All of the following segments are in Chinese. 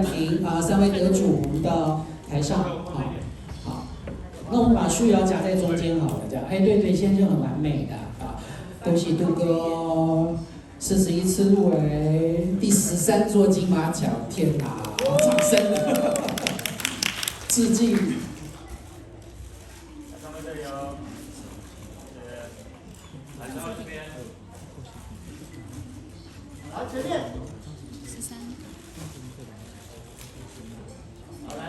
冠廷3位得主，我们到台上好，那我们把舒瑶夹在中间好了，这样，对，现在就很完美的恭喜杜哥41次入围第13座金马奖，天哪，掌声，致敬。上面这里哦，来上这边，好，前面。13。好来，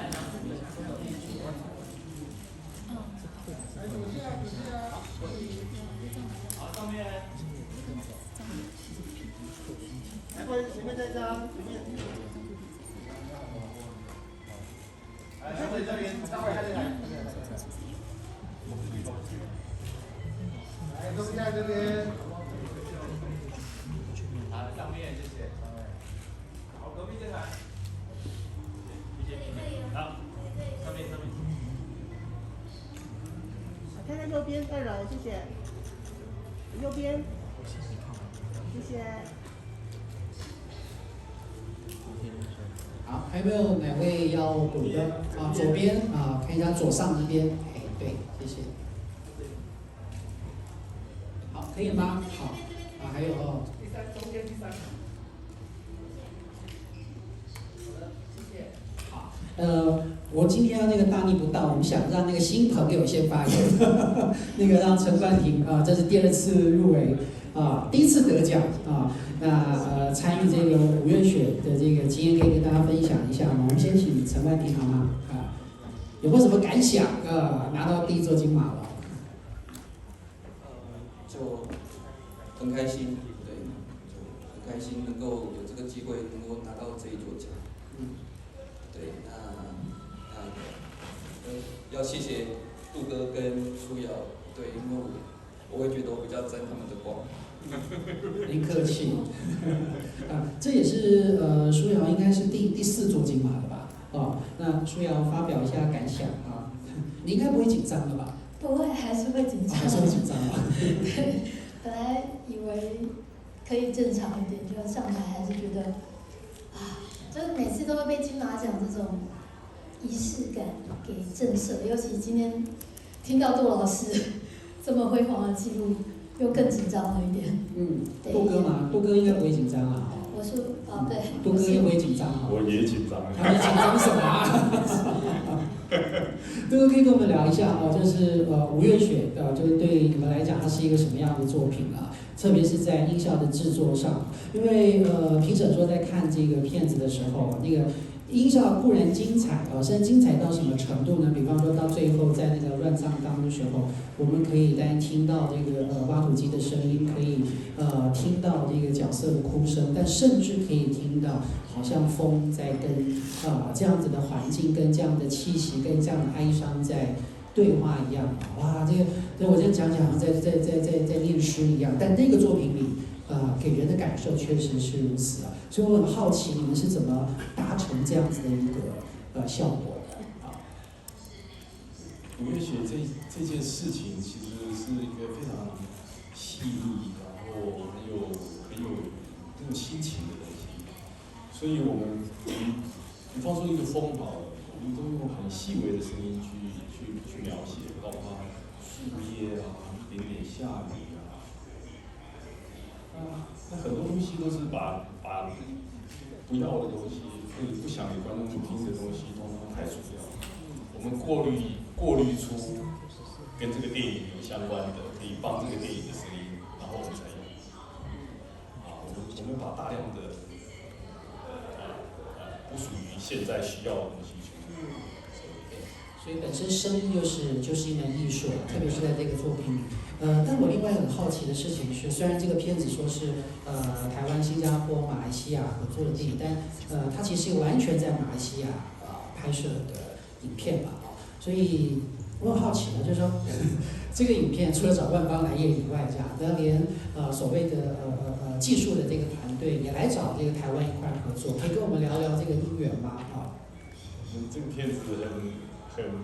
好上面。来，过来前面这张，前面。来，上位这边，上位这边来。来，中间这边。好，上面谢谢。好，隔壁这台。谢谢。好，上面。看看右边2楼，谢谢。右边，谢谢。好，还有没有哪位要补的左边看一下左上这边，对，谢谢。好，可以吗？好，还有中间第三。我今天那个大逆不道，我们想让那个新朋友先发言，那个让陈冠廷这是第2次入围第1次得奖那参与这个5月选的这个经验，可以跟大家分享一下吗？我们先请陈冠廷好吗？有没有什么感想拿到第1座金马了？就很开心，对，就很开心能够有这个机会能够拿到这1座奖。对，那要谢谢杜哥跟舒瑶，对，因为我会觉得我比较沾他们的光。您客气。这也是舒瑶应该是第4座金马了吧？那舒瑶发表一下感想你应该不会紧张的吧？不会，还是会紧张。还是会紧张对，本来以为可以正常一点，就上台还是觉得就是每次都会被金马奖这种仪式感给震慑，尤其今天听到杜老师这么辉煌的记录，又更紧张了一点。杜哥嘛，杜哥应该不会紧张啊。我是对。杜哥也不会紧张我也紧张。你紧张什么杜哥可以跟我们聊一下就是5月选就是对你们来讲，它是一个什么样的作品特别是在音效的制作上，因为评审说在看这个片子的时候，那个音效固然精彩甚至精彩到什么程度呢？比方说到最后在那个乱葬岗的时候，我们可以听到这个挖土机的声音，可以听到这个角色的哭声，但甚至可以听到好像风在跟这样子的环境跟这样的气息跟这样的哀伤在对话一样。哇，这个我这样讲好像在念诗一样，但那个作品里给人的感受确实是如此所以我很好奇你们是怎么达成这样子的一个效果的5月雪这件事情其实是一个非常细腻，然后很有那种心情的东西，所以我们比方说一个风我们都用很细微的声音去描写，包括树叶一点点下雨那很多东西都是把不要的东西，或者不想给观众去听的东西，通通排除掉。我们过滤出跟这个电影有相关的，可以放这个电影的声音，然后我们才用。我们把大量的不属于现在需要的东西去。所以本身声音就是一门艺术特别是在这个作品里。但我另外很好奇的事情是，虽然这个片子说是台湾、新加坡、马来西亚合作的电影，但它其实完全在马来西亚拍摄的影片吧。所以我很好奇就是说，这个影片除了找万邦来演以外，那连所谓的技术的这个团队也来找这个台湾一块合作，可以跟我们聊聊这个因缘吗？这个片子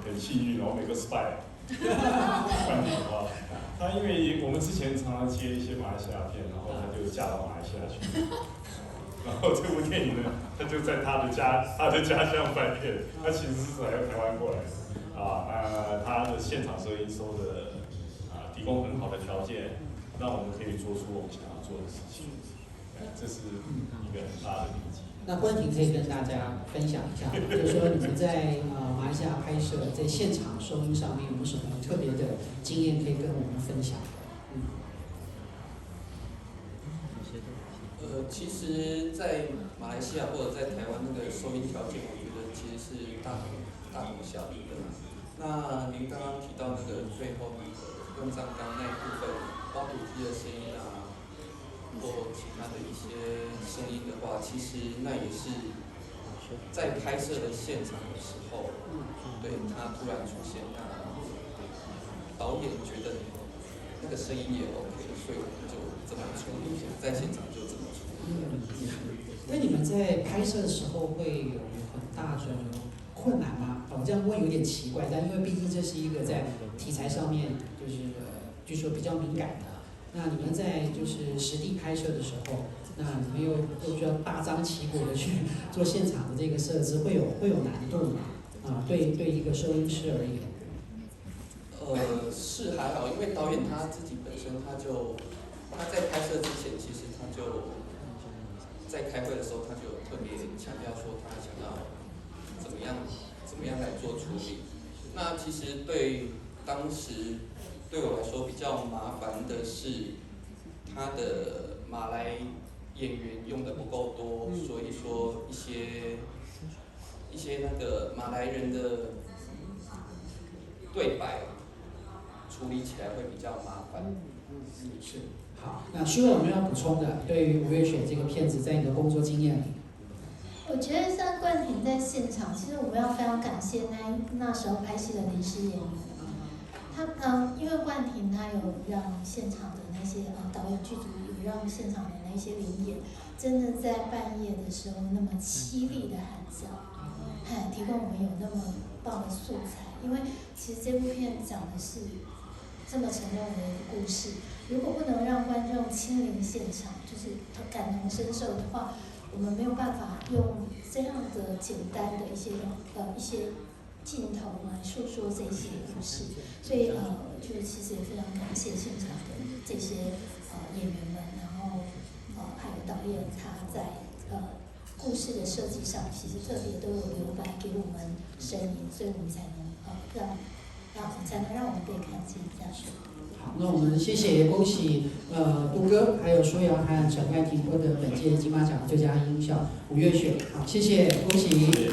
很幸运，然后每个 spy。他因为我们之前常常接一些马来西亚片，然后他就嫁到马来西亚去。然后这部电影呢，他就在他的家乡拍片，他其实是来台湾过来的那他的现场收音收的提供很好的条件，让我们可以做出我们想要做的事情，这是一个很大的利基。那关婷可以跟大家分享一下，就是说你们在马来西亚拍摄，在现场收音上面有没有什么特别的经验可以跟我们分享？其实，在马来西亚或者在台湾那个收音条件，我觉得其实是大同小异的。那您刚刚提到那个最后那个用上刚那一部分挖土机的声音或其他的一些声音的话，其实那也是在拍摄的现场的时候，对它突然出现，那导演觉得那个声音也 OK， 所以我们就这么处理，在现场就这么处理。那你们在拍摄的时候会有很大的困难吗？这样问有点奇怪，但因为毕竟这是一个在题材上面就是据说比较敏感的。那你们在就是实地拍摄的时候，那你们又需要大张旗鼓的去做现场的这个设置，会有难度吗？对一个收音师而言。是还好，因为导演他自己本身他在拍摄之前，其实他就在开会的时候，他就特别强调说他想要怎么样来做处理。那其实当时对我来说比较麻烦的是，他的马来演员用的不够多，所以说一些那个马来人的对白处理起来会比较麻烦。是。好，那徐伟有没有要补充的？对于《五月雪》这个片子，在你的工作经验里，我觉得像冠廷在现场，其实我们要非常感谢那时候拍戏的临时演员。因为冠廷他有让现场的那些导演剧组有让现场的那些灵演，真的在半夜的时候那么凄厉的喊叫，提供我们有那么棒的素材。因为其实这部片讲的是这么沉重的一个故事，如果不能让观众亲临现场，就是感同身受的话，我们没有办法用这样的简单的一些镜头来诉说这些故事。所以就其实也非常感谢现场的这些演员们，然后还有导演他在故事的设计上，其实特别都有留白给我们声音，所以我们才能让我们被看见这样。好，那我们谢谢也恭喜杜哥还有舒瑶和陈冠廷获得本届金马奖最佳音效《五月雪》。好，谢谢，恭喜。